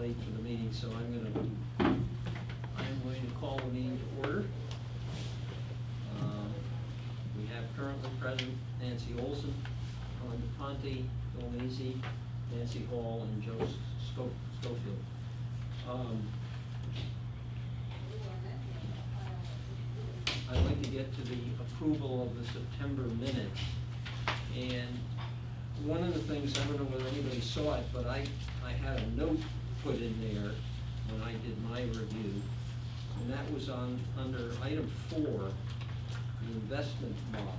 late for the meeting, so I am going to call the meeting to order. We have currently present Nancy Olson, Ron DePonte, Bill Mazie, Nancy Hall, and Joe Schofield. I'd like to get to the approval of the September minutes. And one of the things, I don't know whether anybody saw it, but I had a note put in there when I did my review, and that was under item 4, the investment model.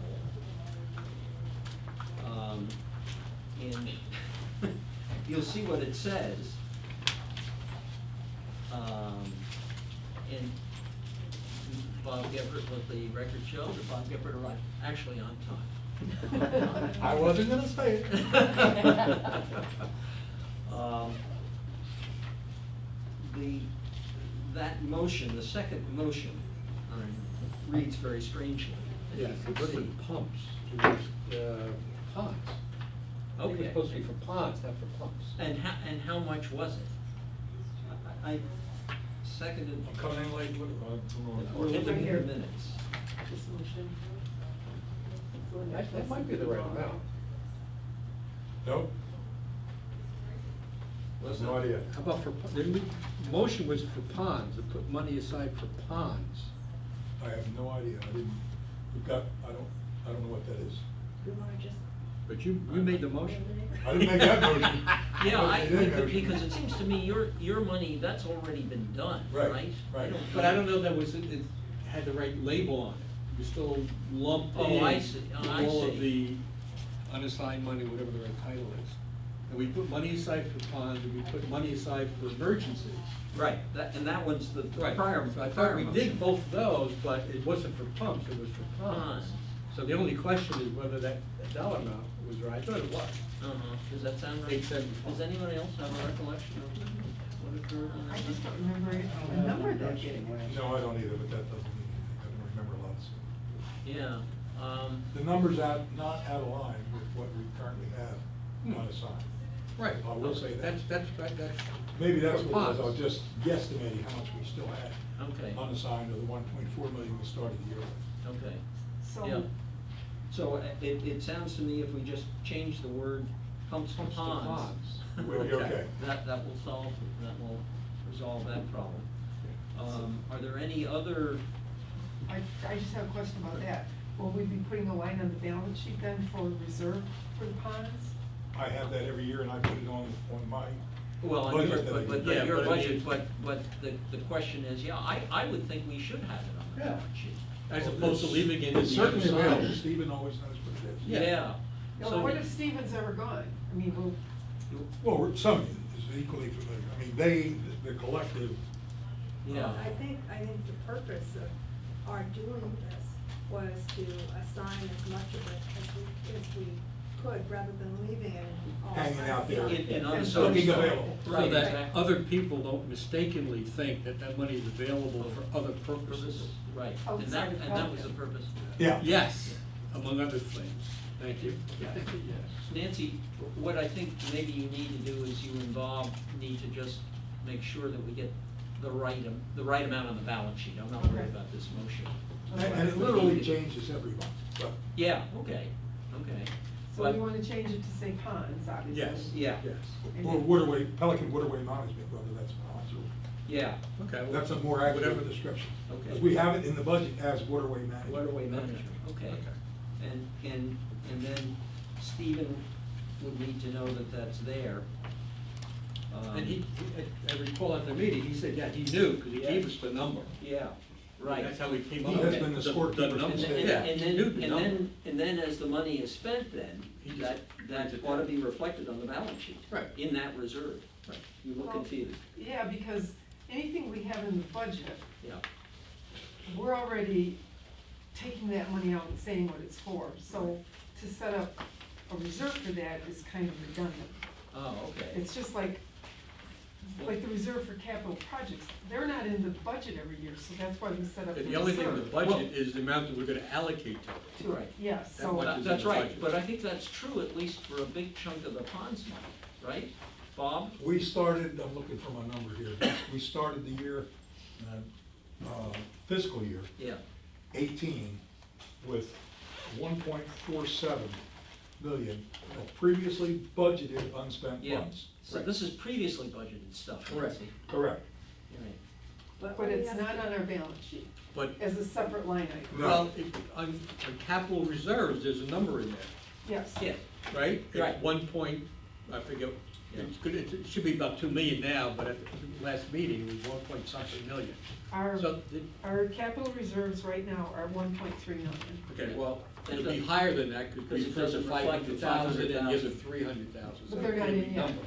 And you'll see what it says. And Bob Geppert, let the record show that Bob Geppert arrived actually on time. I wasn't gonna say it. That motion, the second motion, reads very strangely. as Yes, you it can was see. with pumps, it was, ponds. I think it was Okay. supposed to be for ponds, not for pumps. And how much was it? I seconded. I'm coming in late, We're what, looking Right at here. the minutes. This motion. That might be the right amount. nope, Was no it? idea. How about for, the motion was for ponds, to put money aside for ponds. I have no idea, I don't know what that is. You wanna just? But you made the motion. I didn't make that motion. Yeah, They did motion. because it seems to me your money, that's already been done, Right, right? right. But I don't know that was, it had the right label on it. You still lumped Oh, in I see. Oh, I all of see. the unassigned money, whatever the right title is. And we put money aside for ponds, and we put money aside for emergencies. Right, and that one's the prior. So I thought prior we motion. did both of those, but it wasn't for pumps, it was for ponds. Ponds. So the only question is whether that dollar amount was right. I thought it was. Does that sound right? 875. Does anyone else have a recollection of what occurred on that? I just don't remember the number that big. No, I don't either, but that doesn't mean anything, I don't remember lots. Yeah, The number's not out of line with what we currently have unassigned. Right. I will say that. That's right, Maybe that's for what it was, I ponds. was just guesstimating how much we still had okay, unassigned of the 1.4 million we started the year with. okay. So. Yeah. So it sounds to me if we just change the word pumps to Pumps to ponds. ponds. We'll be okay. That will resolve that problem. Are there any other, I just have a question about that. Will we be putting a line on the balance sheet then for reserve for the ponds? I have that every year and I put it on my well, on budget your, that I but do. Yeah, your but I budget, mean- but the question is, yeah, I would think we should have it on the Yeah. balance sheet. As opposed to leaving it in the It's certainly other side. available, Stephen always knows what it is. Yeah. Yeah. Now, So what if Stephen's ever gone? I mean, Well, some is equally familiar, I mean, the collective. Yeah. I think the purpose of our doing this was to assign as much of it as we could, rather than leaving it all. Hanging out there. In And unserved. looking available. So Right, that exactly. other people don't mistakenly think that that money is available for other purposes. Right, Oh, and sorry, that was the purpose. Yeah. Yes, among other things. Thank you. Nancy, what I think maybe you need to do is you and Bob need to just make sure that we get the right amount on the balance sheet. I'm not worried Okay. about this motion. And it literally changes every month, but Yeah, okay. so But- we wanna change it to say ponds, obviously. Yes. Yeah. Yes. or waterway, Pelican waterway management, whether that's ponds or, Yeah, Okay. well, that's a more accurate whatever. description. Okay. Because we have it in the budget as waterway management. waterway management, okay. And then Stephen would need to know that that's there. And I recall at the meeting, he said, yeah, he knew, because he gave us the number. Yeah, right. That's how we came He up has with been the the scorekeeper number. since day Yeah, one. And he knew the then, number. and then as the money is spent then, He just that brings it ought to down. be reflected on the balance sheet. Right. In that reserve. Right. You look Well, confused. Yeah, because anything we have in the budget, Yeah, we're already taking that money out and saying what it's for. So to set up a reserve for that is kind of redundant. oh, okay. It's just like the reserve for capital projects, they're not in the budget every year, so that's why we set up the reserve. The only thing in the budget is the amount that we're gonna allocate to it. To it, yes, That so. much is in That's the right, budget. but I think that's true at least for a big chunk of the ponds money, right? Bob? We started, I'm looking for my number here, we started the year, fiscal year Yeah, 18 with 1.47 million of previously budgeted unspent yeah. funds. So this is previously budgeted stuff, Correct. Nancy. Correct. Right. But let me it's ask not you- on our balance sheet, But, as a separate line item. No. well, on capital reserves, there's a number in there, Yes. Yeah, right? Right. It's 1 I forget, it's good, it should be about 2 million now, but at the last meeting, it was 1 point something million. Our, So, our capital reserves right now are 1.3 million. okay, well, That it'll be doesn't- higher than that, because we because it first doesn't have reflect the 500,000 and the other 500,000. 300,000, so But they're not it'll in be yet. number.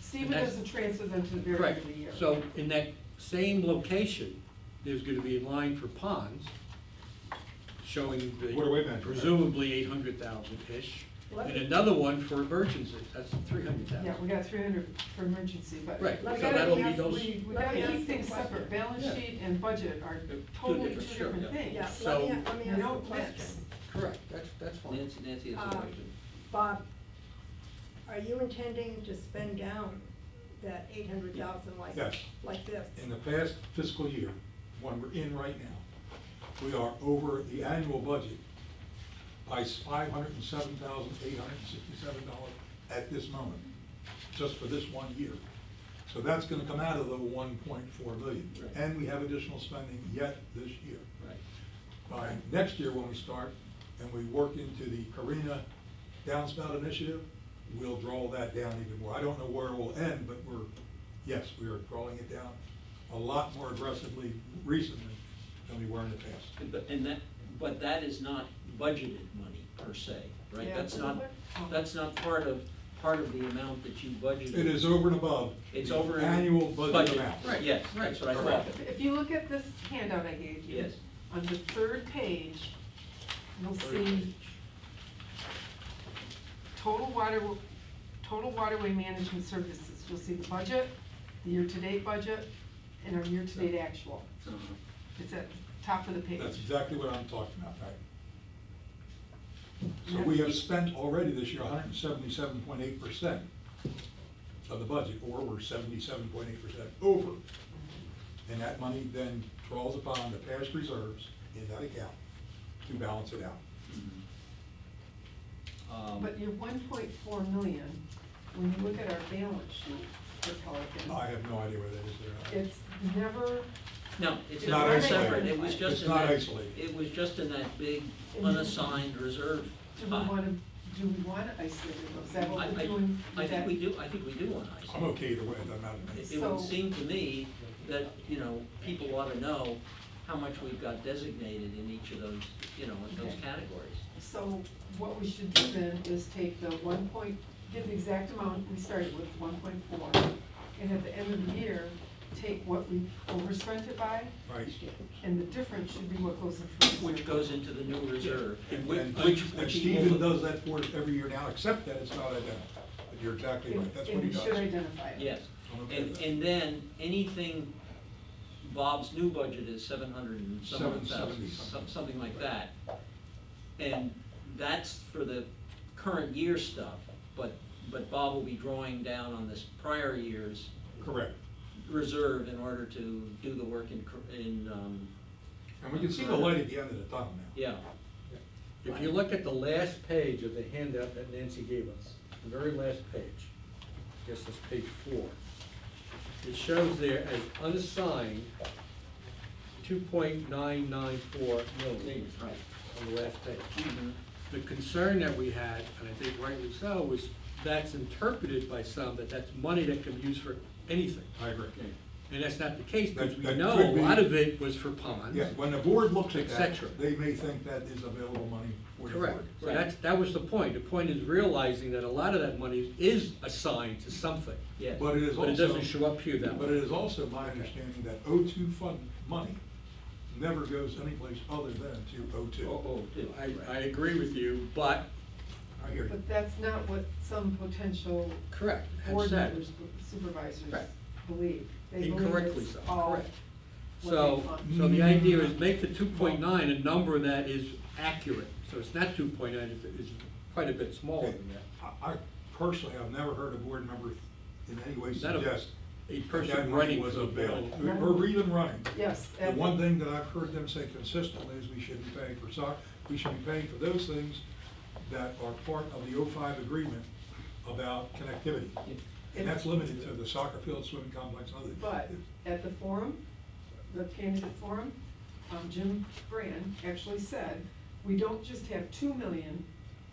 Stephen And that's- doesn't transfer them to the very Correct, end of the year. so in that same location, there's gonna be a line for ponds, showing What do we the meant? presumably 800,000-ish, Let and me- another one for emergencies, that's 300,000. Yeah, we got 300 for emergency, but. Right, we so gotta that'll keep- be those- We Let gotta me ask keep you a things question. separate, balance Yeah. sheet and budget are Two totally different, two sure, different yeah. things. Yeah, So- let me They ask you a don't question. mix. Correct, that's fine. Nancy has a Uh, question. Bob, are you intending to spend down that 800,000 Yes. like this? In the past fiscal year, one we're in right now, we are over the annual budget by $507,867 at this moment, just for this one year. So that's gonna come out of the 1.4 million. Right. And we have additional spending yet this year. Right. By next year, when we start and we work into the Carina downspout initiative, we'll draw that down even more. I don't know where it will end, but yes, we are drawing it down a lot more aggressively recently than we were in the past. But that is not budgeted money per se, right? Yeah. That's not part of the amount that you budgeted. It is over and above It's the over. annual budget amount. Right. Yes, that's what I thought. If you look at this handout I gave you. Yes. On the third page, you'll Third see page. total waterway management services. You'll see the budget, the year-to-date budget, and our year-to-date actual. Uh-huh. It's at the top of the page. That's exactly what I'm talking about, right? So we have spent already this year 177.8% of the budget, or we're 77.8% over. And that money then draws upon the past reserves in that account to balance it out. But your 1.4 million, when you look at our balance sheet for Pelican. I have no idea where that is there. It's never, No, it's It's not not separate, isolated. it was just It's in not that, isolated. it was just in that big unassigned reserve do we pot. wanna isolate it? Is that what we're I doing? I Is think that- we do, I think we do want to isolate. I'm okay either way, it doesn't matter to me. It would So- seem to me that, people ought to know how much we've got designated in each of those, in those Okay. categories. So what we should do then is take the give the exact amount we started with, 1.4, and at the end of the year, take what we overspent it by, Right. and the difference should be what goes in for reserve. Which goes into the new reserve. And Which Stephen equals- does that for us every year now, except that it's not identified. But you're exactly right, that's what he And does. you should identify it. Yes, I'm okay with that. and then anything, Bob's new budget is 700 and some odd thousand, 770. something like that. And that's for the current year stuff, but Bob will be drawing down on this prior year's Correct. reserve in order to do the work in. And we can see the light at the end of the tunnel now. Yeah, If you look at the last page of the handout that Nancy gave us, the very last page, I guess that's page 4, it shows there as unassigned 2.994 million right. on the last page. Mhm. The concern that we had, and I think rightly so, was that's interpreted by some that that's money that can be used for anything. I agree. And that's not the case, because we That know could a be- lot of it was for ponds. Yeah, when the board looks at Et that, cetera. they may think that is available money for the Correct. board. So that was the point. The point is realizing that a lot of that money is assigned to something. Yeah. But it is But it also. doesn't show up here that But way. it is also my understanding that O2 fund money never goes anyplace other than to O2. Oh, too. I agree with you, but, I hear you. But that's not what some potential correct, have board said. members, supervisors Right. believe. They believe Incorrectly it's so, all correct. what So, they fund. so the idea is make the 2.9 a number that is accurate. So it's not 2.9, it's quite a bit smaller than that. I personally, I've never heard a board member in any way Is that a suggest person that money running was for the available. bill? We're even running. Yes. The one thing that I've heard them say consistently is we should be paying for we should be paying for those things that are part of the 05 agreement about connectivity. And that's limited to the soccer field, swimming complex, and other. But at the forum, the candidate forum, Jim Brand actually said, we don't just have 2 million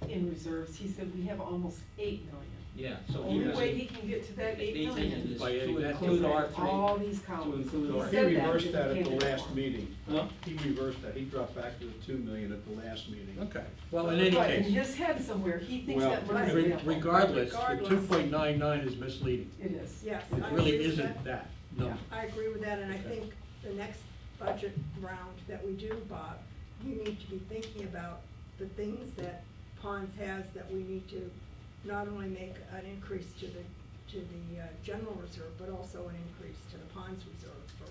in reserves, he said we have almost 8 million. Yeah, so The he only has. way he can get to that 8 million is is By to adding that include to our that. three. all these columns. To include He our. He said reversed to that at the candidate last forum. meeting. Huh? He reversed that, he dropped back to the 2 million at the last meeting. Okay, well, in any But in case, his head somewhere, he thinks Well, that money's re- available. regardless, the Regardless. 2.99 is misleading. It is. Yes. It I really agree with isn't that number. I agree with that, and I Okay. think the next budget round that we do, Bob, you need to be thinking about the things that Ponds has that we need to not only make an increase to the general reserve, but also an increase to the Ponds reserve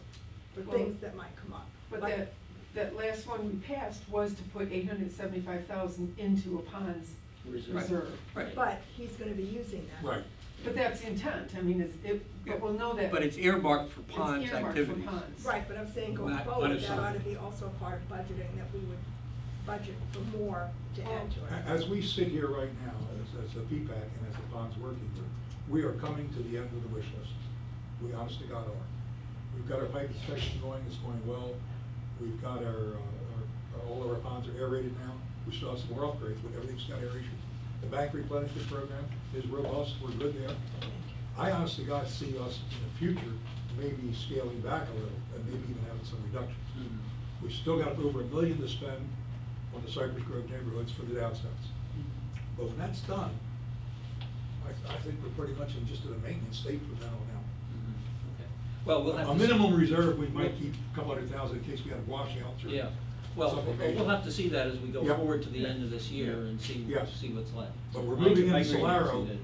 for Well, things that might come up. But Like- that last one we passed was to put 875,000 into a ponds reserve. Right. But he's gonna be using that. Right. But that's the intent, I mean, but we'll know that. But it's earmarked for it's ponds earmarked for activities. ponds. Right, but I'm saying going Not forward, that unassigned. ought to be also a part of budgeting, that we would budget for more to add to it. As we sit here right now, as a PPAC and as a bonds working group, we are coming to the end of the wish list. We honest to God are. We've got our pipe inspection going, it's going well. We've got all of our ponds are aerated now. We still have some more upgrades, but everything's got aeration. The bank replenishment program is robust, we're good there. I honest to God see us in the future maybe scaling back a little and maybe even having some reductions. Mhm. We've still got over $1 million to spend on the Cypress Grove neighborhoods for the downspouts. But when that's done, I think we're pretty much in just in a maintenance state from then on out. Mhm. Okay. Well, we'll have to. A minimum reserve, we might keep a couple $100,000 in case we have washouts or. Yeah, well, something we'll major. have to see that as we go Yep. forward to the end of this year and see, Yes. see what's left. But we're I moving agree into with you, Solaro. that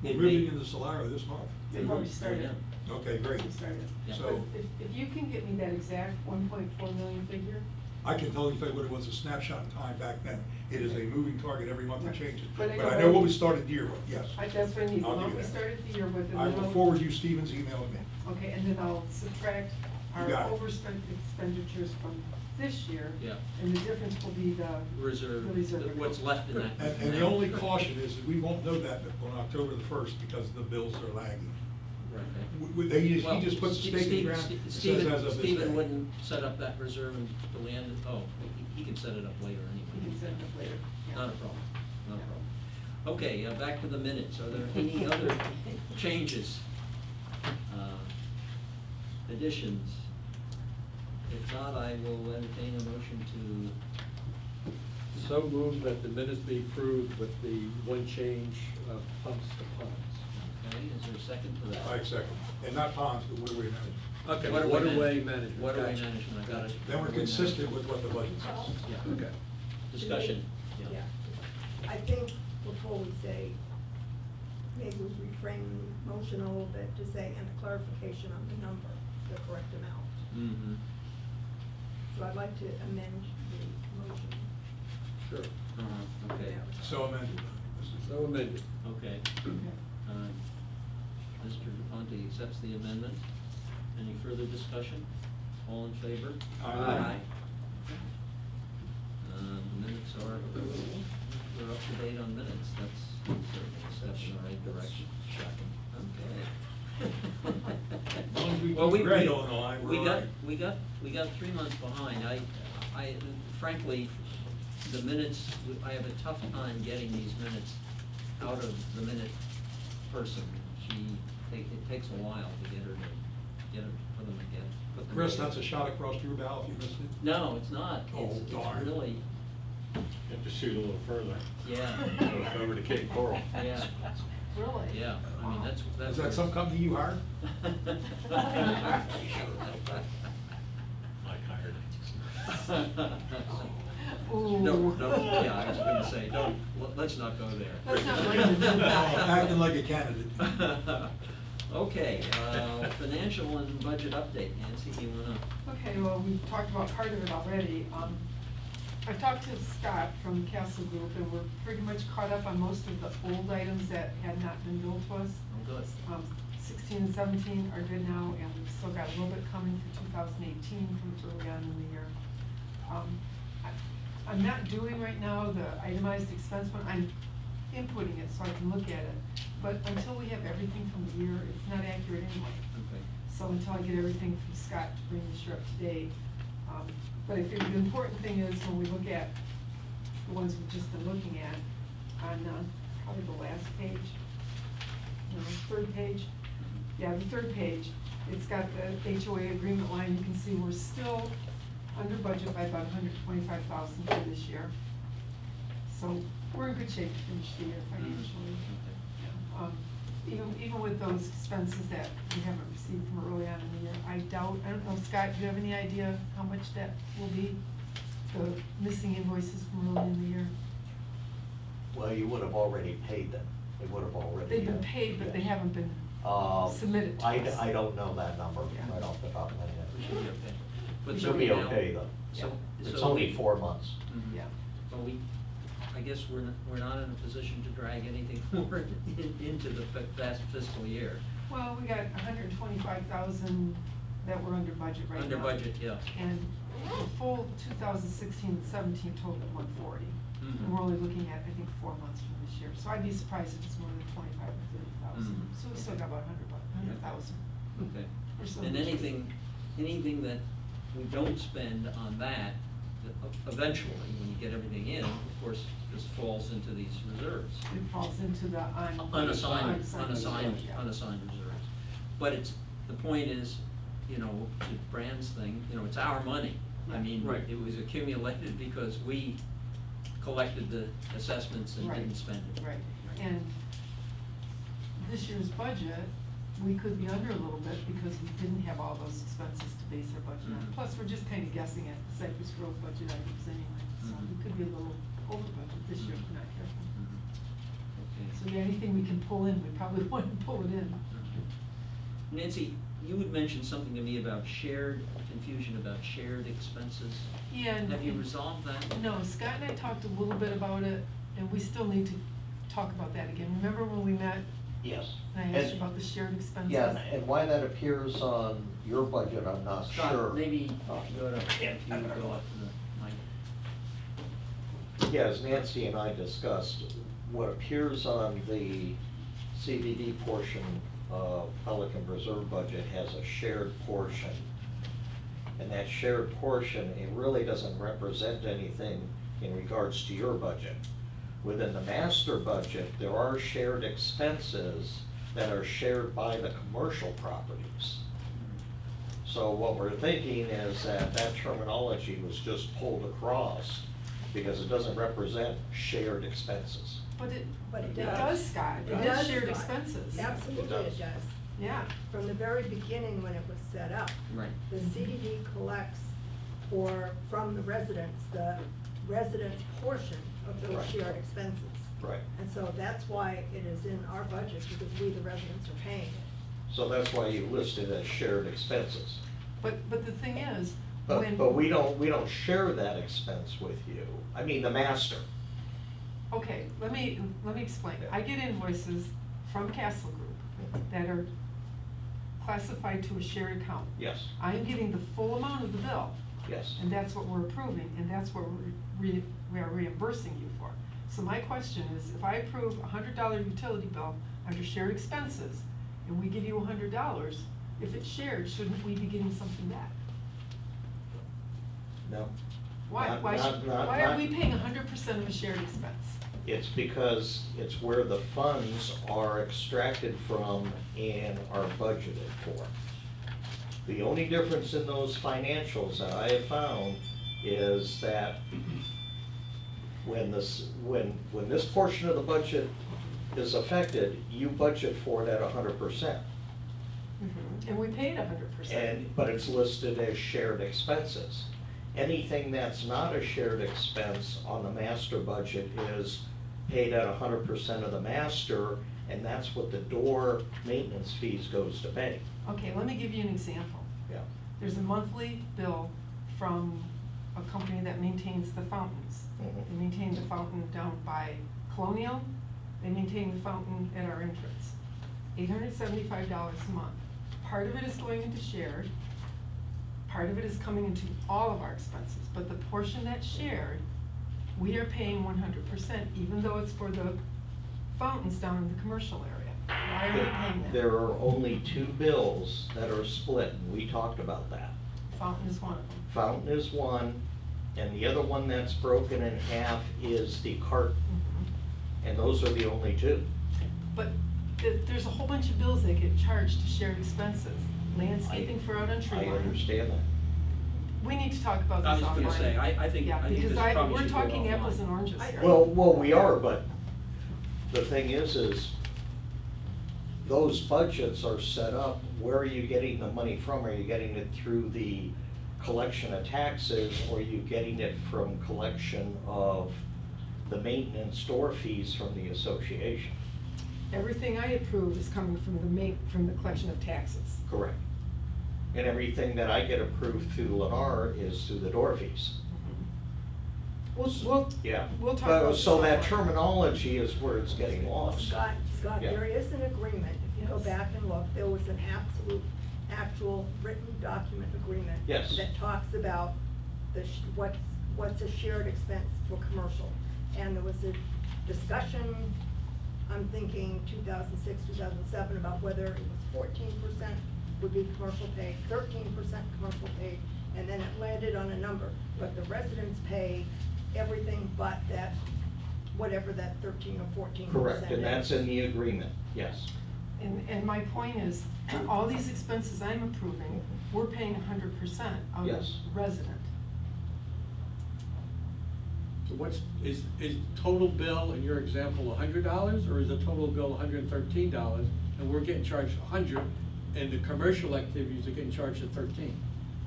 We're it moving may- into Solaro this month. They've already started. Okay, great. They've started. Yeah. So But if you can get me that exact 1.4 million figure, I can tell you what it was, a snapshot in time back then. It is a moving target, every month it Right. changes. But But I I know know what what- we started the year with, yes. that's what I need, the I'll one give you we that. started the year with. And I then will I'll- forward you Stephen's email to me. Okay, and then I'll subtract our You got it. overspent expenditures from this year. Yeah. And the difference will be the. Reserve, The reserve. what's left in that. And the only caution is that we won't know that on October the 1st because the bills are lagging. Right. He just puts a stake in the ground and says as of this day. Stephen wouldn't set up that reserve until the end, he can set it up later We anyway. can set it up later. Yeah. Not a problem, not a problem. Okay, back to the minutes. Are there any other changes? Additions? If not, I will entertain a motion to, So moved that the minutes be approved with the one change of pumps to ponds. okay, is there a second for that? I second. And not ponds, but waterway management. Okay, Waterway waterway management. Waterway Gotcha. management, I got it. Then we're consistent with what the budget says. Yeah, Okay. discussion, yeah. I think before we say, maybe we reframe the motion a little bit to say, and a clarification on the number, the correct amount. Mm-hmm. So I'd like to amend the motion. Sure. Okay, So amended. So amended. okay. Mr. DePonte accepts the amendment. Any further discussion? All in favor? Aye. The minutes are, we're up to date on minutes, that's certainly a step in the right direction. Okay. As long as we Well, keep Greg on the line, we're we all got, right. we got 3 months behind. I frankly, the minutes, I have a tough time getting these minutes out of the minute person. It takes a while to get her to put them again. put them Chris, together. that's a shot across your bow if you missed it. No, it's not. Oh, It's darn. really, Have to shoot a little further. yeah, Go over to Cape Coral. yeah, Really? yeah. I mean, that's. Is that some company you hired? Mike hired it. Ooh. No, yeah, I was gonna say, let's not go there. Let's not bring it to that. Acting like a candidate. Okay, financial and budget update, Nancy, you wanna? Okay, well, we've talked about part of it already. I've talked to Scott from Castle Group, and we're pretty much caught up on most of the old items that had not been billed to us. Oh, good. 16 and 17 are good now, and we've still got a little bit coming for 2018 from early on in the year. I'm not doing right now the itemized expense one, I'm inputting it so I can look at it. But until we have everything from the year, it's not accurate anyway. Okay. So until I get everything from Scott to bring this year up to date. But I think the important thing is when we look at the ones we've just been looking at on probably the last page, no, third page. Yeah, the third page, it's got the HOA agreement line. You can see we're still under budget by about $125,000 for this year. So we're in good shape to finish the year financially. Even with those expenses that we haven't received from early on in the year, I don't know, Scott, do you have any idea how much that will be? The missing invoices from early in the year? Well, you would have already paid them. They would have already. They've been paid, but they yes. haven't been submitted to us. I don't know that number Yeah. right off the top of my We should be head. okay. But It so should be now- okay though. So, It's so only we- 4 months. Mhm. Yeah. But I guess we're not in a position to drag anything more into the fast fiscal year. Well, we got 125,000 that we're under budget right now. Under budget, yeah. And the full 2016 and 17 total at 140. Mhm. And we're only looking at, I think, 4 months from this year. So I'd be surprised if it's more than 25 or 30,000. Mhm. So we still got about 100,000. Okay. We're still And in good shape. anything that we don't spend on that eventually, when you get everything in, of course, just falls into these reserves. It falls into the Unassigned yeah. reserves. But the point is, to Brand's thing, it's our money. I mean, Right. it was accumulated because we collected the assessments and Right. didn't spend it. Right, and this year's budget, we could be under a little bit because we didn't have all those expenses to base our budget on. Mhm. Plus, we're just kind of guessing at the Cypress Grove budget items anyway, so Mhm. we could be a little over budget this year if we're not careful. Mhm. So yeah, anything we can pull in, we probably want to pull it in. Okay. Nancy, you had mentioned something to me about confusion about shared expenses. Yeah, and- Have you resolved that? No, Scott and I talked a little bit about it, and we still need to talk about that again. Remember when we met Yes. and I asked you about the shared expenses? Yeah, and why that appears on your budget, I'm not sure. Scott, maybe you Oh. go to, if you Yeah. go up to the mic. Yeah, as Nancy and I discussed, what appears on the CBD portion of Pelican Reserve budget has a shared portion. And that shared portion, it really doesn't represent anything in regards to your budget. Within the master budget, there are shared expenses that are shared by the commercial properties. So what we're thinking is that terminology was just pulled across because it doesn't represent shared expenses. But it But does, Scott. It It does, is shared Scott. expenses. Absolutely It does. it does. Yeah. From the very beginning when it was set up, Right. the CDD collects from the residents portion of those Right. shared expenses. Right. And so that's why it is in our budget, because we, the residents, are paying it. So that's why you list it as shared expenses. But the thing is, But, when. but we don't share that expense with you. I mean, the master. Okay, let me explain. I get invoices from Castle Group that are classified to a shared account. Yes, I'm getting the full amount of the bill, yes. and that's what we're approving, and that's what we are reimbursing you for. So my question is, if I approve a $100 utility bill under shared expenses, and we give you $100, if it's shared, shouldn't we be getting something back? No. Why? Not- Why not- not- are not- we paying 100% of a shared expense? It's because it's where the funds are extracted from and are budgeted for. The only difference in those financials that I have found is that when this portion of the budget is affected, you budget for it at 100%. And we paid 100%. But it's listed as shared expenses. Anything that's not a shared expense on the master budget is paid at 100% of the master, and that's what the door maintenance fees goes to pay. Okay, let me give you an example. Yeah. There's a monthly bill from a company that maintains the fountains. Mhm. They maintain the fountain down by Colonial, they maintain the fountain at our entrance. $875 a month. Part of it is going into shared, part of it is coming into all of our expenses, but the portion that's shared, we are paying 100%, even though it's for the fountains down in the commercial area. Why are we paying that? There are only two bills that are split, and we talked about that. Fountain is one of them. Fountain is one, and the other one that's broken in half is the cart, and those are the only two. But there's a whole bunch of bills that get charged to shared expenses. Landscaping for out on tree I line. understand that. We need to talk about I this was offline. gonna say, I think Yeah, this because probably we're should go talking offline. apples and oranges here. Well, we are, but the thing is those budgets are set up, where are you getting the money from? Are you getting it through the collection of taxes, or are you getting it from collection of the maintenance store fees from the association? Everything I approve is coming from the collection of taxes. Correct. And everything that I get approved through Lennar is through the door fees. Yeah. We'll talk about this So that offline. terminology is where it's getting lost. Scott, Yeah. there is an agreement, if you go Yes. back and look, there was an actual written document agreement. Yes. That talks about what's a shared expense for commercial. And there was a discussion, I'm thinking 2006, 2007, about whether it was 14% would be commercial paid, 13% commercial paid, and then it landed on a number. But the residents pay everything but that, whatever that 13 or 14% is. Correct, and that's in the agreement, yes. And my point is, all these expenses I'm approving, we're paying 100% of the Yes. resident. So is total bill in your example $100, or is the total bill $113, and we're getting charged 100, and the commercial activities are getting charged at 13?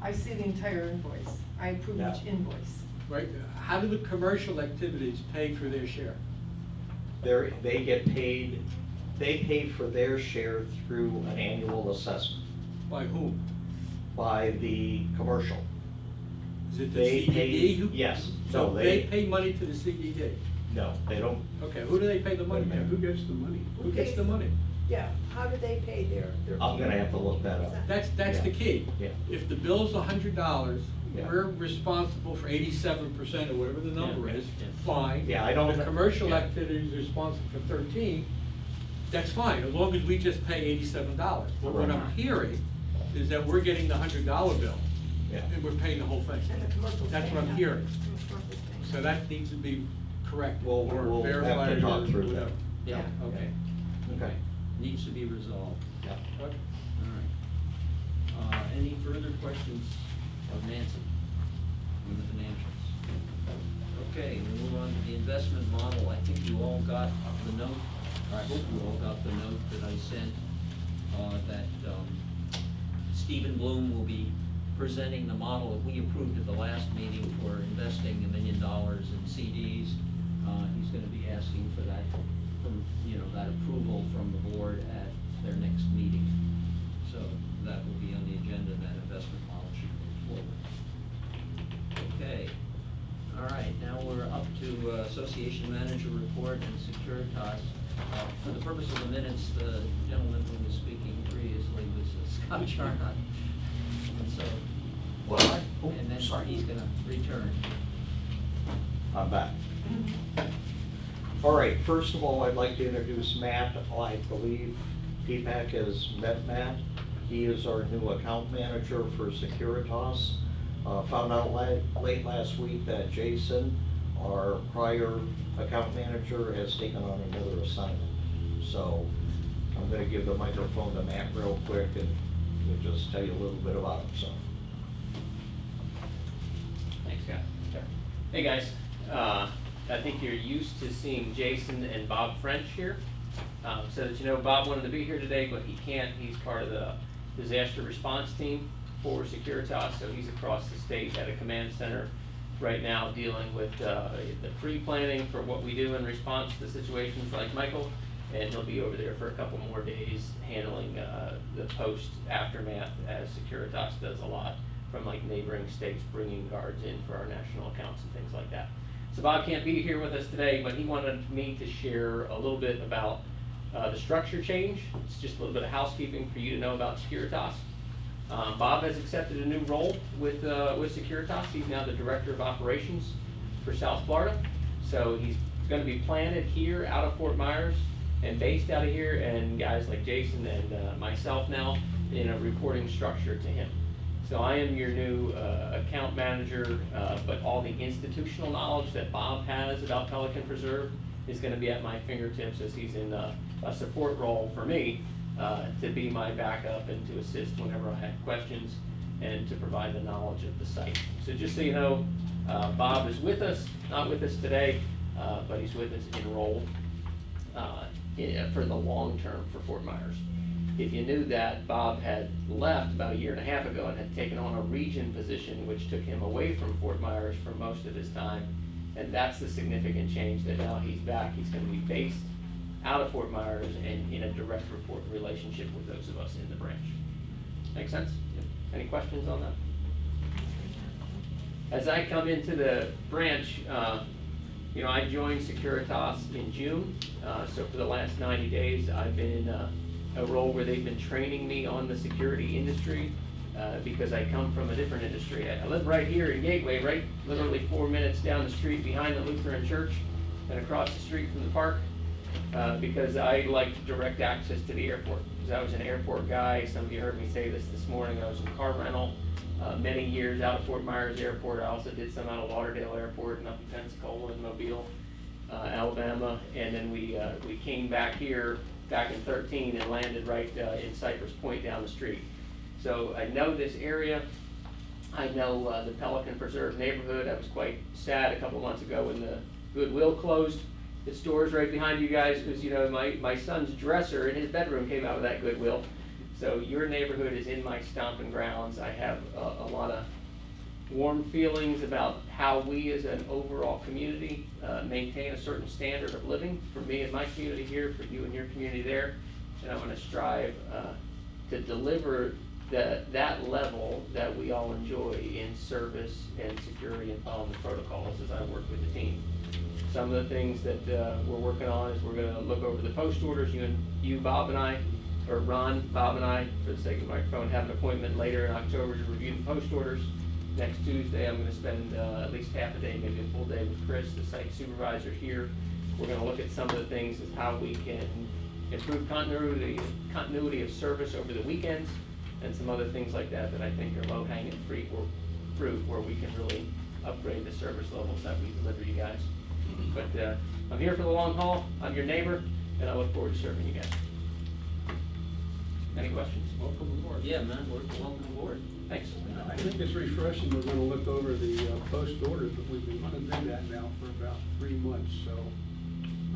I see the entire invoice. I approve Yeah. each invoice. Right, how do the commercial activities pay for their share? They get paid, they pay for their share through an annual assessment By whom? by the commercial. Is it the They pay- CDD? who- yes. So No, they they- pay money to the CDD? No, they don't. Okay, who do they pay the money Yeah, who to? gets the money? Who gets the money? Yeah, how do they pay their? I'm gonna have to look that up. That's the key. Yeah. If the bill's $100, Yeah. we're responsible for 87% or whatever the number Yeah, is, yeah. fine. Yeah, I don't- The commercial yeah. activity is responsible for 13, that's fine, as long as we just pay $87. But what I'm Right. hearing is that we're getting the $100 bill, Yeah. and we're paying the whole thing. And the commercial's That's paying what I'm that. hearing. And the commercial's paying So that needs to be corrected We'll or have verified to talk or through that. whatever. Yeah, Yeah. okay, Okay. needs to be resolved. Yeah. Okay. All right. Any further questions of Nancy on the financials? Okay, we move on to the investment model. I think you all got the note, I hope you all got the note that I sent, that Stephen Bloom will be presenting the model that we approved at the last meeting for investing $1 million in CDs. He's gonna be asking for that, that approval from the board at their next meeting. So that will be on the agenda, and that investment model should move forward. Okay, all right, now we're up to Association Manager Report and Securitas. For the purpose of the minutes, the gentleman who was speaking previously was Scott Charnock. And so, Well, and then sorry. he's gonna return. I'm back. All right, first of all, I'd like to introduce Matt. I believe Deepak has met Matt. He is our new account manager for Securitas. Found out late last week that Jason, our prior account manager, has taken on another assignment. So I'm gonna give the microphone to Matt real quick, and he'll just tell you a little bit about himself. Thanks, Scott. Hey, guys. I think you're used to seeing Jason and Bob French here. So that you know, Bob wanted to be here today, but he can't. He's part of the disaster response team for Securitas, so he's across the state at a command center right now dealing with the pre-planning for what we do in response to situations like Michael, and he'll be over there for a couple more days handling the post-aftermath, as Securitas does a lot from like neighboring states, bringing guards in for our national accounts and things like that. So Bob can't be here with us today, but he wanted me to share a little bit about the structure change. It's just a little bit of housekeeping for you to know about Securitas. Bob has accepted a new role with Securitas. He's now the Director of Operations for South Florida. So he's gonna be planted here out of Fort Myers and based out of here, and guys like Jason and myself now in a reporting structure to him. So I am your new account manager, but all the institutional knowledge that Bob has about Pelican Preserve is gonna be at my fingertips as he's in a support role for me to be my backup and to assist whenever I have questions and to provide the knowledge of the site. So just so you know, Bob is with us, not with us today, but he's with us enrolled for the long term for Fort Myers. If you knew that, Bob had left about 1.5 years ago and had taken on a region position, which took him away from Fort Myers for most of his time. And that's the significant change, that now he's back. He's gonna be based out of Fort Myers and in a direct report relationship with those of us in the branch. Make sense? Any questions on that? As I come into the branch, you know, I joined Securitas in June, so for the last 90 days, I've been in a role where they've been training me on the security industry, because I come from a different industry. I live right here in Gateway, right, literally 4 minutes down the street behind the Lutheran Church and across the street from the park, because I like direct access to the airport, because I was an airport guy. Some of you heard me say this morning. I was in car rental many years out of Fort Myers Airport. I also did some out of Lauderdale Airport and up in Pensacola and Mobile, Alabama, and then we came back here back in 13 and landed right in Cypress Point down the street. So I know this area. I know the Pelican Preserve neighborhood. I was quite sad a couple months ago when the Goodwill closed its doors right behind you guys, because you know my son's dresser in his bedroom came out of that Goodwill. So your neighborhood is in my stomping grounds. I have a lot of warm feelings about how we as an overall community maintain a certain standard of living, for me and my community here, for you and your community there. And I'm going to strive to deliver that level that we all enjoy in service and security and following the protocols as I work with the team. Some of the things that we're working on is we're going to look over the post orders. You, Bob, and I, or Ron, Bob, and I, for the sake of the microphone, have an appointment later in October to review the post orders. Next Tuesday, I'm going to spend at least half a day, maybe a full day with Chris, the site supervisor here. We're going to look at some of the things as how we can improve continuity of service over the weekends, and some other things like that that I think are low-hanging fruit where we can really upgrade the service levels that we deliver you guys. But I'm here for the long haul. I'm your neighbor, and I look forward to serving you guys. Any questions? Welcome aboard. Yeah, man, welcome aboard. Thanks. I think it's refreshing. We're gonna look over the post orders, but we've been wanting to do that now for about 3 months, so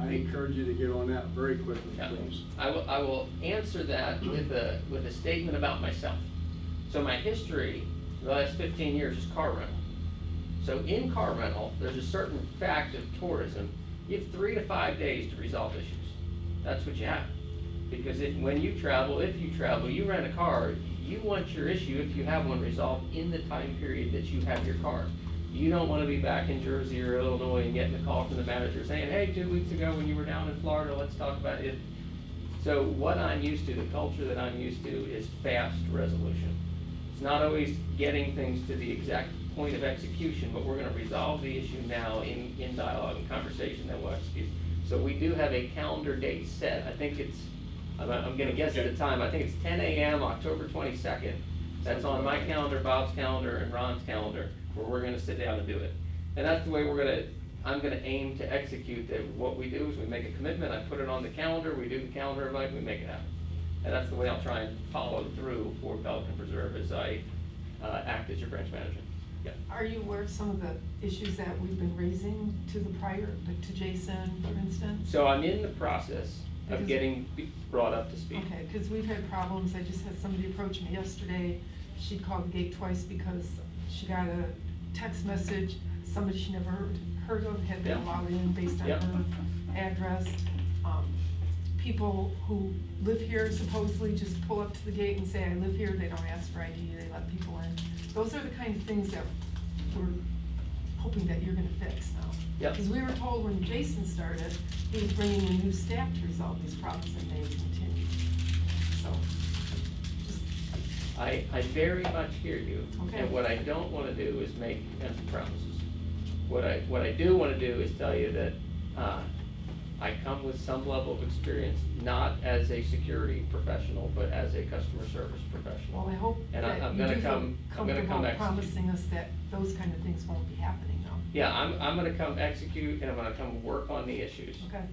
I encourage you to get on that very quickly, Yeah. please. I will answer that with a statement about myself. So my history, the last 15 years, is car rental. So in car rental, there's a certain fact of tourism. You have 3 to 5 days to resolve issues. That's what you have. Because if you travel, you rent a car, you want your issue, if you have one, resolved in the time period that you have your car. You don't want to be back in Jersey or Illinois and getting a call from the manager saying, hey, 2 weeks ago when you were down in Florida, let's talk about it. So what I'm used to, the culture that I'm used to, is fast resolution. It's not always getting things to the exact point of execution, but we're going to resolve the issue now in dialogue and conversation that we'll execute. So we do have a calendar date set. I think it's, I'm going to guess at the time, I think it's 10 a.m. October 22nd. That's on my calendar, Bob's calendar, and Ron's calendar, where we're going to sit down and do it. And that's the way I'm going to aim to execute that. What we do is we make a commitment, I put it on the calendar, we do the calendar invite, we make it happen. And that's the way I'll try and follow through for Pelican Preserve as I act as your branch manager. Yeah. Are you aware of some of the issues that we've been raising to the prior, like to Jason, for instance? So I'm in the process of Because- getting brought up to speed. Okay, because we've had problems. I just had somebody approach me yesterday. She called the gate twice because she got a text message, somebody she never heard of had been Yeah. allowed in based on Yeah. her address. People who live here supposedly just pull up to the gate and say, I live here. They don't ask for ID, they let people in. Those are the kind of things that we're hoping that you're gonna fix now. Yep. Because we were told when Jason started, he was bringing in new staff to resolve these problems, and they continued. So, just, I very much hear you. Okay. And what I don't wanna do is make empty promises. What I do wanna do is tell you that, I come with some level of experience, not as a security professional, but as a customer service professional. well, I hope And that I'm you gonna do feel come comfortable execute. promising us that those kind of things won't be happening now. Yeah, I'm gonna come execute, and I'm gonna come work on the issues. Okay.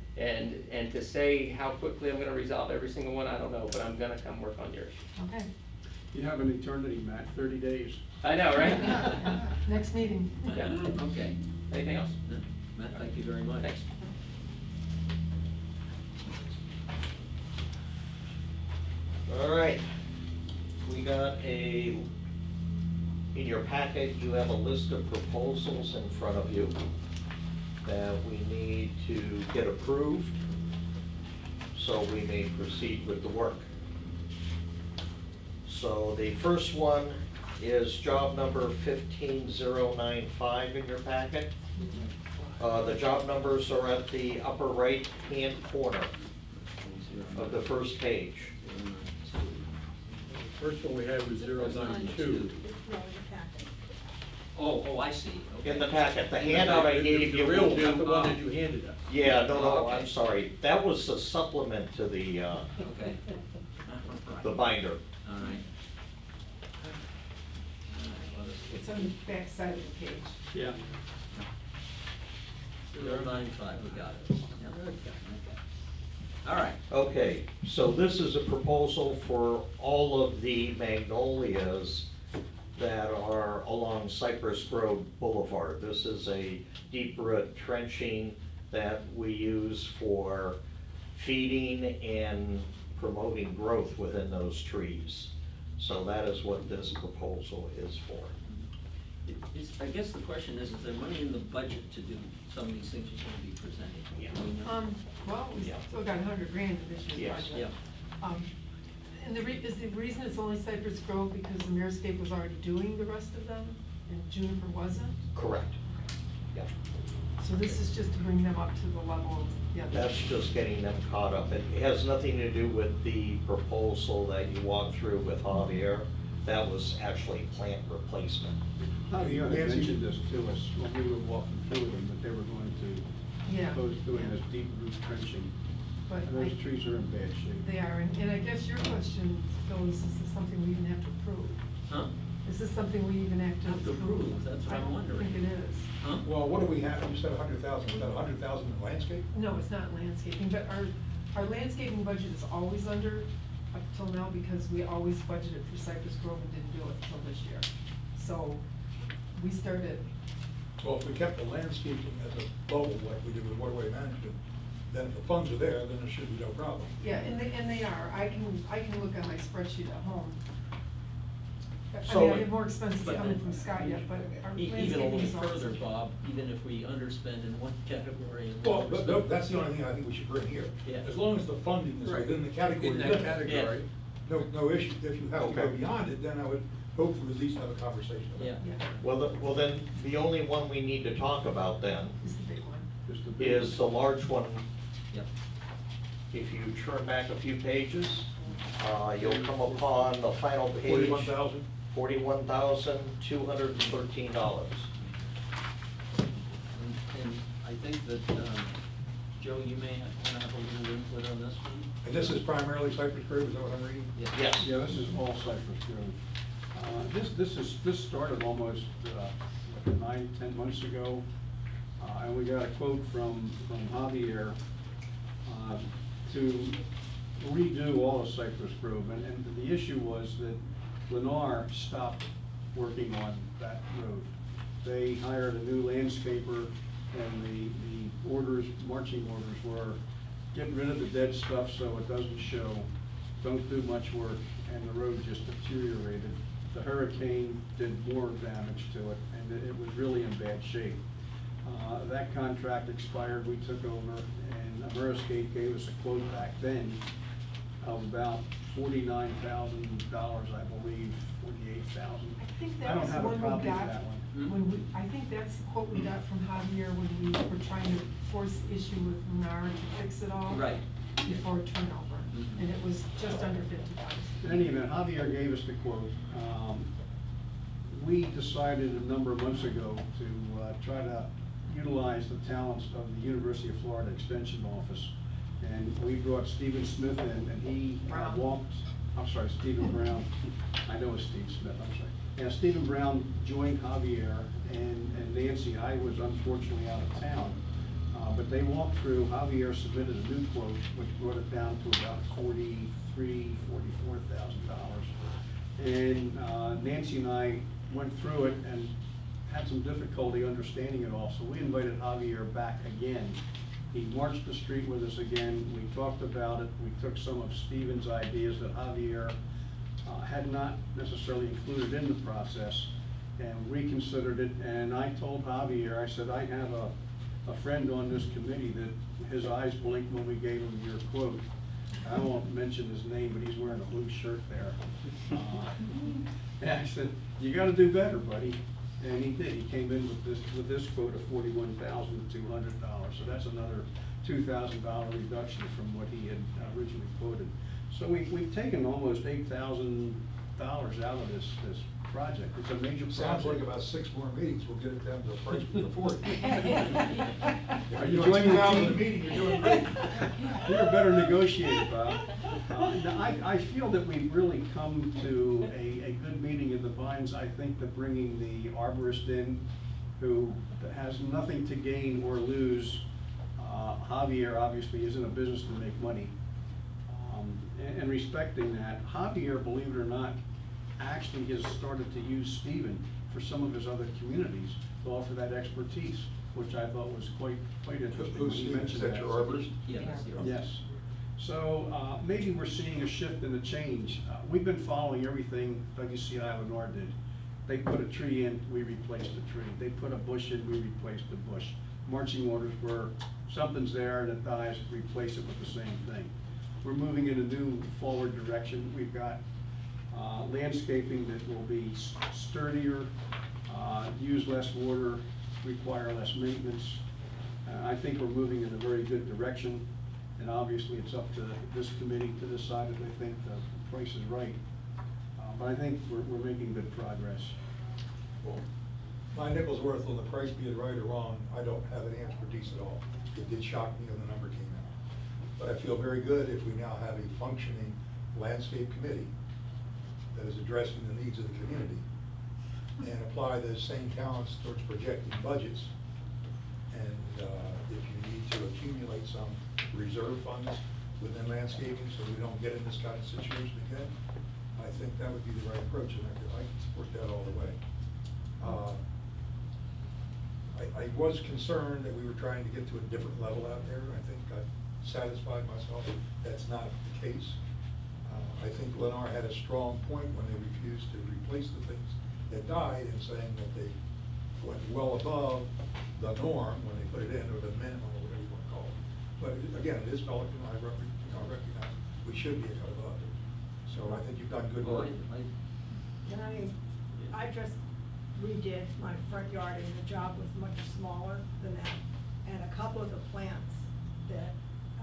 And to say how quickly I'm gonna resolve every single one, I don't know, but I'm gonna come work on your issues. Okay. You have an eternity, Matt, 30 days. I know, right? Next meeting. Yeah. Okay. Anything else? No, Matt, thank you very much. Thanks. All right, we got in your packet, you have a list of proposals in front of you that we need to get approved, so we may proceed with the work. So the first one is job number 15095 in your packet. The job numbers are at the upper right-hand corner of the first page. First one we had was 092. It's not in the packet. Oh, I see, okay. In the packet, the handout I gave you The real, will not the do. one that you handed us. Yeah, no, Okay. I'm sorry. That was the supplement to the Okay. the binder. All right. It's on the back side of the page. Yeah. 095, we got it. Yeah, okay. All right. Okay, so this is a proposal for all of the magnolias that are along Cypress Grove Boulevard. This is a deep root trenching that we use for feeding and promoting growth within those trees. So that is what this proposal is for. I guess the question is there money in the budget to do some of these things you're going to be presenting? Yeah. Do we know? Well, we Yeah. still got 100 grand in this year's Yes. budget. Yeah. And is the reason it's only Cypress Grove because the Mearscape was already doing the rest of them, and Juniper wasn't? Correct. Yeah. So this is just to bring them up to the level of the other. That's just getting them caught up. It has nothing to do with the proposal that you walked through with Javier. That was actually plant replacement. Javier had Nancy? mentioned this to us when we were walking through with them, that they were going to Yeah. propose doing yeah. this deep root trenching. But And those I- trees are in bad shape. They are, and I guess your question, Phil, is this something we even have to approve? Huh? Is this something we even have to Have to approve? approve, that's what I'm I don't wondering. think it is. Huh? Well, what do we have? You said 100,000. Is that 100,000 in landscape? No, it's not landscaping, but our landscaping budget is always under up till now because we always budgeted for Cypress Grove and didn't do it until this year. So we started, Well, if we kept the landscaping as a bubble like we did with waterway management, then if the funds are there, then there should be no problem. yeah, and they are. I can look at my spreadsheet at home. I So- mean, I have more expenses But- coming from Scott yet, but our Even a landscaping little is always. further, Bob, even if we underspend in one category and. Well, overspend- that's the only thing I think we should bring here. Yeah. As long as the funding is Right. within the category. In that category. No issue. If you have to go Okay. beyond it, then I would hope to at least have a conversation about it. Yeah. Yeah, Well, then, the only one we need to talk about then is the big one. Just the big is the large one. Yep. If you turn back a few pages, you'll come upon the final page. 41,000? $41,213. And I think that, Joe, you may want to have a little input on this one. And this is primarily Cypress Grove, is that what I'm reading? Yeah. Yes. Yeah, this is all Cypress Grove. This started almost 9-10 months ago, and we got a quote from Javier to redo all of Cypress Grove, and the issue was that Lennar stopped working on that road. They hired a new landscaper, and the marching orders were get rid of the dead stuff so it doesn't show, don't do much work, and the road just deteriorated. The hurricane did more damage to it, and it was really in bad shape. That contract expired, we took over, and Mearscape gave us a quote back then of about $49,000, I believe, 48,000. I think I that don't was the have a one we copy of got that one. I think that's the quote we got from Javier when we were trying to force the issue with Lennar to fix it all. Right. Before turnover, Mhm. and it was just under $50,000. In any event, Javier gave us the quote. We decided a number of months ago to try to utilize the talents of the University of Florida Extension Office. And we brought Stephen Smith in, and he Brown. walked, I'm sorry, Stephen Brown. I know it's Steve Smith, I'm sorry. Yeah, Stephen Brown joined Javier and Nancy. I was unfortunately out of town. But they walked through, Javier submitted a new quote, which brought it down to about $44,000. And Nancy and I went through it and had some difficulty understanding it all, so we invited Javier back again. He marched the street with us again, we talked about it, we took some of Stephen's ideas that Javier had not necessarily included in the process, and reconsidered it, and I told Javier, I said, I have a friend on this committee that his eyes blinked when we gave him your quote. I won't mention his name, but he's wearing a blue shirt there. And I said, you gotta do better, buddy. And he did. He came in with this quote of $41,200. So that's another $2,000 reduction from what he had originally quoted. So we've taken almost $8,000 out of this project. It's a major project. Sounds like about 6 more meetings, we'll get it down to a price we can afford. Are If you you're joining doing the 2,000 a team? meeting, you're doing great. You're a better negotiator, Bob. I feel that we've really come to a good meeting in the Vines. I think that bringing the arborist in, who has nothing to gain or lose, Javier obviously is in a business to make money. And respecting that, Javier, believe it or not, actually has started to use Stephen for some of his other communities to offer that expertise, which I thought was quite interesting. Who's when he Stephen? mentioned Is that your arborist? Yeah, that's the. Yes. So maybe we're seeing a shift and a change. We've been following everything WCI Lennar did. They put a tree in, we replaced the tree. They put a bush in, we replaced the bush. Marching orders were, something's there and it dies, replace it with the same thing. We're moving in a new forward direction. We've got landscaping that will be sturdier, use less water, require less maintenance. I think we're moving in a very good direction, and obviously it's up to this committee to decide if they think the price is right. But I think we're making good progress. Well, my nickel's worth on the price, be it right or wrong, I don't have any expertise at all. It did shock me when the number came out. But I feel very good if we now have a functioning landscape committee that is addressing the needs of the community and apply those same talents towards projecting budgets. And if you need to accumulate some reserve funds within landscaping so we don't get in this kind of situation again, I think that would be the right approach, and I can support that all the way. I was concerned that we were trying to get to a different level out there. I think I satisfied myself that's not the case. I think Lennar had a strong point when they refused to replace the things that died and saying that they went well above the norm when they put it in, or the minimum, or whatever you want to call it. But again, it is Pelican, I recognize we should be above it. So I think you've done good Well, work. I just redid my front yard, and the job was much smaller than that. And a couple of the plants that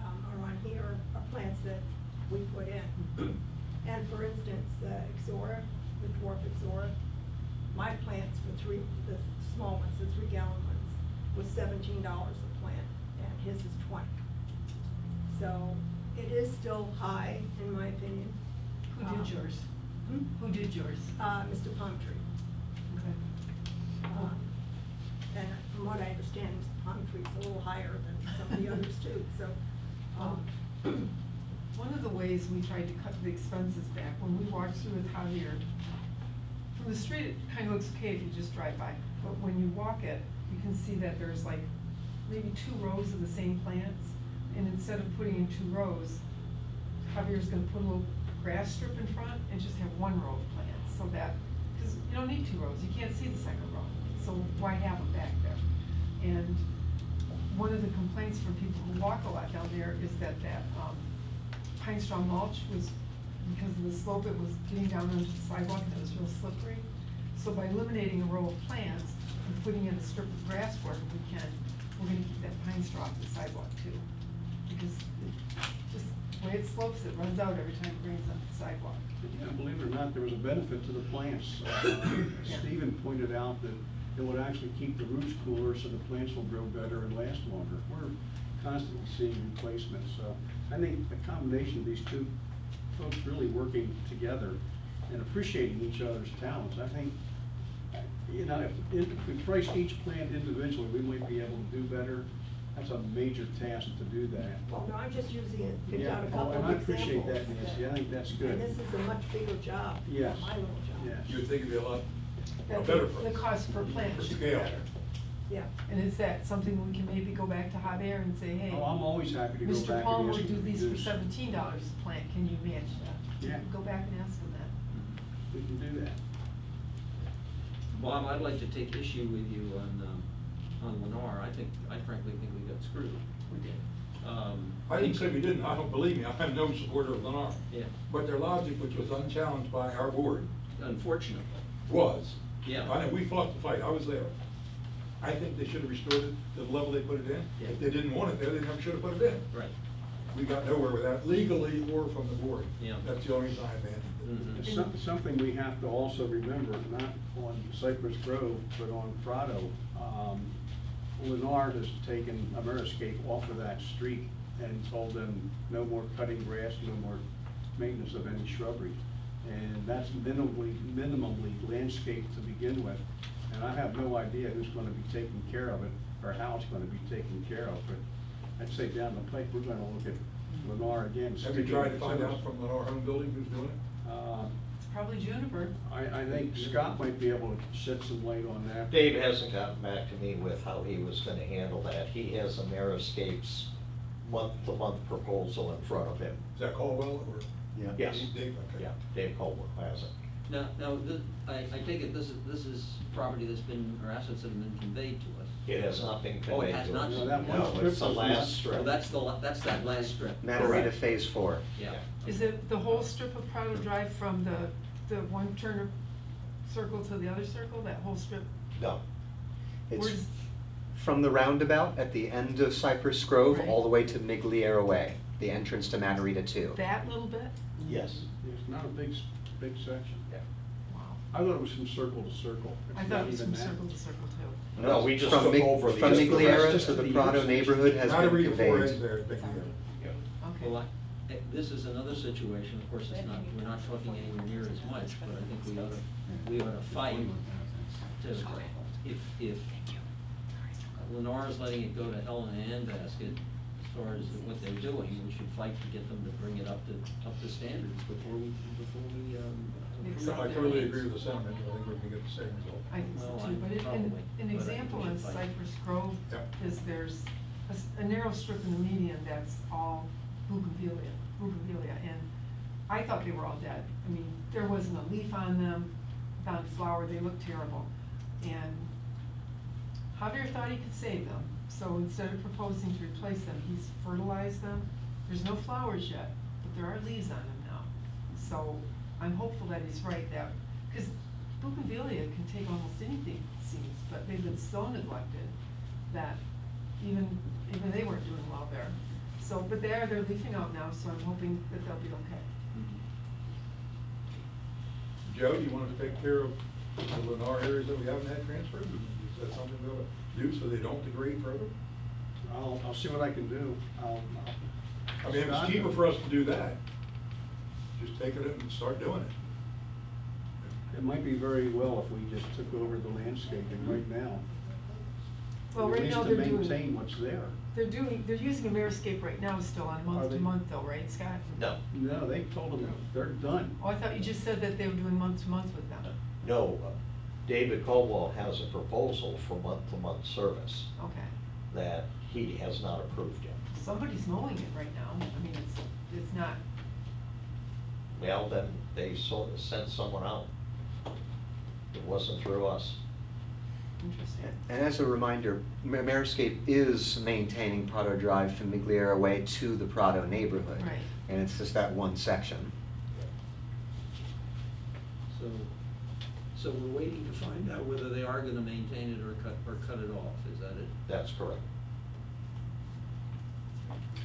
are on here are plants that we put in. And for instance, the Ixora, the dwarf Ixora, my plants the small ones, the 3-gallon ones, was $17 a plant, and his is 20. So it is still high, in my opinion. Who did yours? Who did yours? Mr. Palmtree. Okay. And from what I understand, Mr. Palmtree's a little higher than some of the others too, so. One of the ways we tried to cut the expenses back, when we walked through with Javier, from the street, it kind of looks okay if you just drive by, but when you walk it, you can see that there's like maybe 2 rows of the same plants, and instead of putting in 2 rows, Javier's gonna put a little grass strip in front and just have 1 row of plants, so that, because you don't need 2 rows, you can't see the second row, so why have them back there? And one of the complaints from people who walk a lot down there is that pine straw mulch was, because of the slope, it was getting down onto the sidewalk and it was real slippery. So by eliminating a row of plants, and putting in a strip of grass for it if we can, we're gonna keep that pine straw off the sidewalk too. Because just the way it slopes, it runs out every time it rains on the sidewalk. Yeah, believe it or not, there was a benefit to the plants. Yeah. Stephen pointed out that it would actually keep the roots cooler so the plants will grow better and last longer. We're constantly seeing replacements, so I think the combination of these two folks really working together and appreciating each other's talents, I think, you know, if we price each plant individually, we might be able to do better. That's a major task to do that. Well, no, I'm just using it, picked Yeah, out a oh, couple and of I examples. appreciate that, Nancy. I think that's good. And this is a much bigger job than Yes, my little job. yes. You would think it'd be a lot, a That better the price. cost per plant For should be scale. better. Yeah. And is that something we can maybe go back to hot air and say, hey? Oh, I'm always happy to go back Mr. and Palmer ask would do them to these for reduce. $17 a plant, can you match that? Yeah. Go back and ask them that. We can do that. Bob, I'd like to take issue with you on Lennar. I frankly think we got screwed. We did. I didn't say we didn't, I don't believe me, I'm no supporter of Lennar. Yeah. But their logic, which was unchallenged by our board, Unfortunately. was. Yeah. I know, we fought the fight, I was there. I think they should have restored it to the level they put it in. Yeah. If they didn't want it there, they never should have put it in. Right. We got nowhere with that legally or from the board. Yeah. That's the only reason I abandoned it. Mhm. It's something we have to also remember, not on Cypress Grove, but on Prado. Lennar has taken Ameriscape off of that street and told them no more cutting grass, no more maintenance of any shrubbery. And that's minimally landscaped to begin with. And I have no idea who's gonna be taking care of it, or how it's gonna be taken care of, but I'd say down the pike, we're gonna look at Lennar again. Have you tried to find out from Lennar Home Building who's doing it? It's probably Juniper. I think Scott might be able to shed some light on that. Dave hasn't gotten back to me with how he was gonna handle that. He has Ameriscape's month-to-month proposal in front of him. Is that Caldwell or? Yes. Dave, okay. Yeah, Dave Caldwell has it. Now, I take it this is property that's been, or assets that have been conveyed to us. It has not been Oh, it conveyed has to not? us. No, that one No, strip it's the was last not- strip. Oh, that's that last strip. Manarita Correct. Phase 4. Yeah. Is it the whole strip of Prado Drive from the one Turner circle to the other circle, that whole strip? No, It's Where's- from the roundabout at the end of Cypress Grove Right. all the way to Migliera Way, the entrance to Manarita 2. That little bit? yes. It's not a big section. Yeah. Wow. I thought it was from circle to circle. It's I thought not it was even from that. circle to circle too. No, we just From took Mig- over the. From just the rest Migliera of to the it. Prado neighborhood has Not a been read before ends conveyed. there, Vicky. Yeah. Okay. Well, this is another situation, of course, we're not talking anywhere near as much, but I think we ought to fight to, if Lennar is letting it go to hell in a handbasket, as far as what they're doing, we should fight to get them to bring it up to standards before we approve No, I it. totally agree with the sentiment, I think we're gonna get the same result. I think so Well, too, but probably, an but I think example we in should fight. Cypress Grove Yep. is there's a narrow strip in the median that's all bougainvillea, and I thought they were all dead. I mean, there wasn't a leaf on them, not a flower, they looked terrible. And Javier thought he could save them, so instead of proposing to replace them, he's fertilized them. There's no flowers yet, but there are leaves on them now. So I'm hopeful that he's right, that, because bougainvillea can take almost anything, it seems, but they've been so neglected that even they weren't doing well there. So, but they're leafing out now, so I'm hoping that they'll be okay. Joe, do you want to take care of the Lennar areas that we haven't had transferred? Is that something we ought to do so they don't degrade further? I'll see what I can do. I mean, it's cheaper for us to do that. Just take it and start doing it. It might be very well if we just took over the landscaping right now. Well, right now At they're least to doing. maintain what's there. They're using Ameriscape right now still on month Are to they? month though, right, Scott? No, No, they told them they're done. Oh, I thought you just said that they were doing month to month with them. no, David Caldwell has a proposal for month-to-month service Okay. that he has not approved yet. Somebody's mowing it right now. I mean, it's not, Well, then they sort of sent someone out. It wasn't through us. interesting. And as a reminder, Ameriscape is maintaining Prado Drive from Migliera Way to the Prado neighborhood. Right. And it's just that one section. So we're waiting to find out whether they are gonna maintain it or cut it off, is that it? That's correct.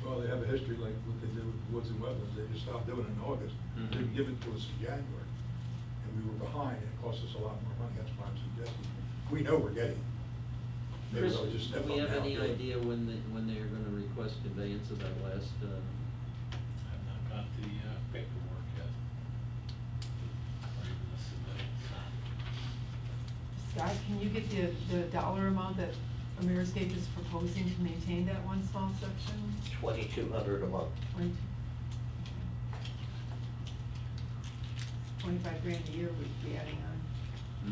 Well, they have a history like what they did with woods and wetlands, they just stopped doing it in August, Mhm. didn't give it to us in January. And we were behind, and it cost us a lot more money, that's why I'm suggesting, we know we're getting it. Maybe Chris, they'll just step do up we have now and any do it. idea when they are gonna request conveyance of that last, I've not got the paperwork yet. Or even the submittal. Scott, can you get the dollar amount that Ameriscape is proposing to maintain that one small section? 2,200 a month. 25 grand a year we'd be adding on,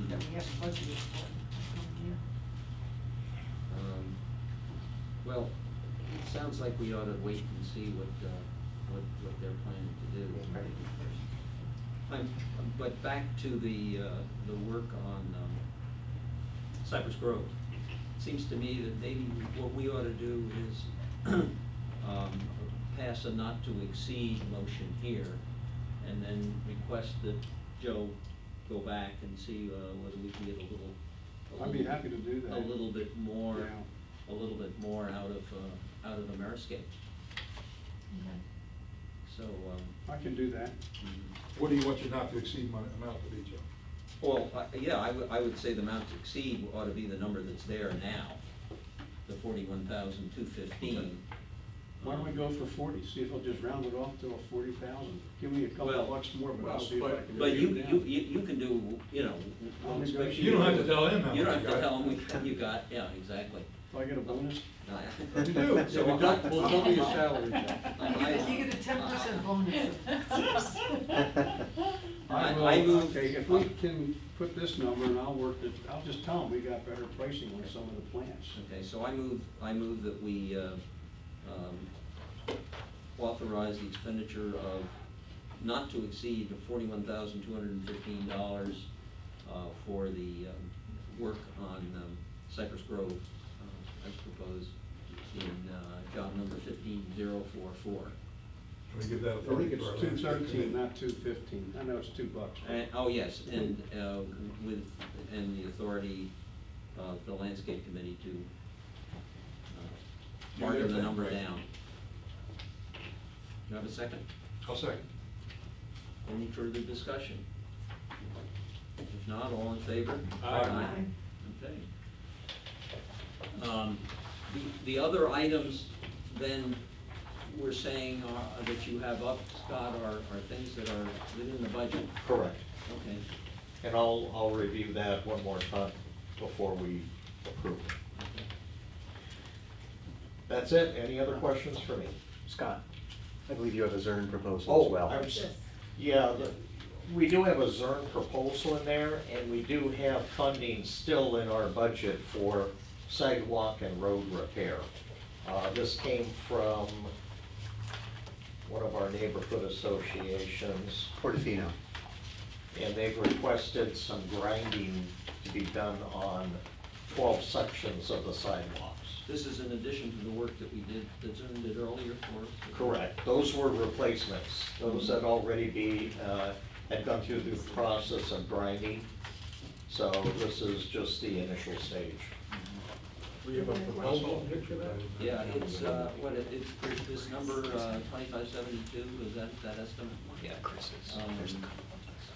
that we haven't budgeted for this coming year. well, it sounds like we ought to wait and see what they're planning to do. But back to the work on Cypress Grove. It seems to me that maybe what we ought to do is pass a not to exceed motion here, and then request that Joe go back and see whether we can get a little. I'd be happy to do that. A little bit more, Yeah. a little bit more out of Ameriscape. Okay. So, I can do that. What do you want your not to exceed amount to be, Joe? well, yeah, I would say the amount to exceed ought to be the number that's there now, the 41,215. Why don't we go for 40, see if I'll just round it off to a 40,000. Give me a couple Well, bucks more, but I'll see if I can. But get it down. you can do, I'll we'll expect negotiate. you You don't have to tell him how You don't much have you to got. tell him what you got, yeah, exactly. Do I get a bonus? You do. So We'll double your salary, Joe. You get a 10% bonus. I move. Okay, if we can put this number, and I'll work it, I'll just tell them we got better pricing on some of the plants. Okay, so I move that we authorize the expenditure of not to exceed $41,215 for the work on Cypress Grove as proposed in job number 15044. Can we give that I authority think to our it's landscape committee? 213, not 215. I know it's $2. Oh, yes, and the authority of the landscape committee to Do mark their the thing, number right. down. You have a second? I'll second. Any further discussion? If not, all in favor? Aye. Okay. The other items then we're saying that you have up, Scott, are things that are within the budget? Correct. Okay. And I'll review that one more time before we approve it. That's it. Any other questions for me? Scott, I believe you have a Zern proposal as well. I'm yeah, we do have a Zern proposal in there, and we do have funding still in our budget for sidewalk and road repair. This came from one of our neighborhood associations, Portofino. and they've requested some grinding to be done on 12 sections of the sidewalks. This is in addition to the work that we did, that Zern did earlier for us? Correct. Those were replacements. Those had already had gone through the process of grinding. So this is just the initial stage. We have a proposal for that? Yeah, it's, it's this number, 2572, is that estimate? Yeah.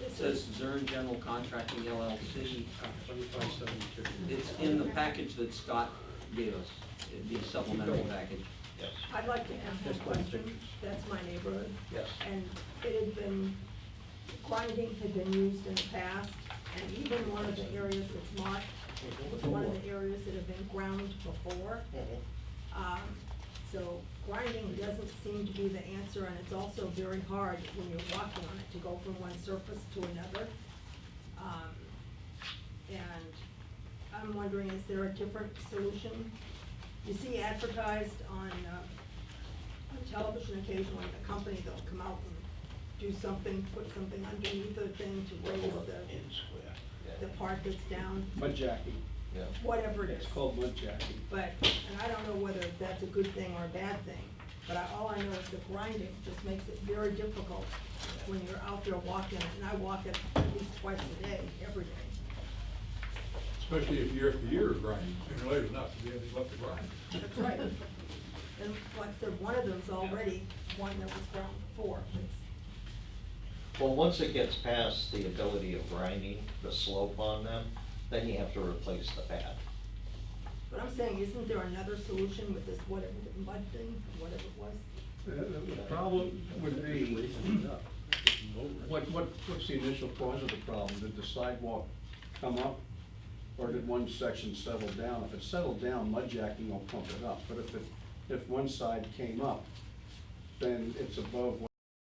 It says Zern General Contracting LLC. 2572. It's in the package that Scott gave us, the supplemental package. Yes. I'd like to ask a question. That's my neighborhood. Yes. And it had been, grinding had been used in the past, and even one of the areas that's marked was one of the areas that have been ground before. So grinding doesn't seem to be the answer, and it's also very hard when you're walking on it to go from one surface to another. And I'm wondering, is there a different solution? You see advertised on television occasionally, the company, they'll come out and do something, put something underneath the thing to raise the part that's down, Mud jacking. Yeah. whatever it is. It's called mud jacking. But, and I don't know whether that's a good thing or a bad thing, but all I know is the grinding just makes it very difficult when you're out there walking, and I walk it at least twice a day, every day. Especially if year after year is grinding, sooner or later enough, to be left to grind. That's right. And like I said, one of them's already one that was ground before. Well, once it gets past the ability of grinding, the slope on them, then you have to replace the pad. But I'm saying, isn't there another solution with this, whatever, the mud thing, whatever it was? The problem would be, what's the initial cause of the problem? Did the sidewalk come up, or did one section settle down? If it settled down, mud jacking will pump it up, but if one side came up, then it's above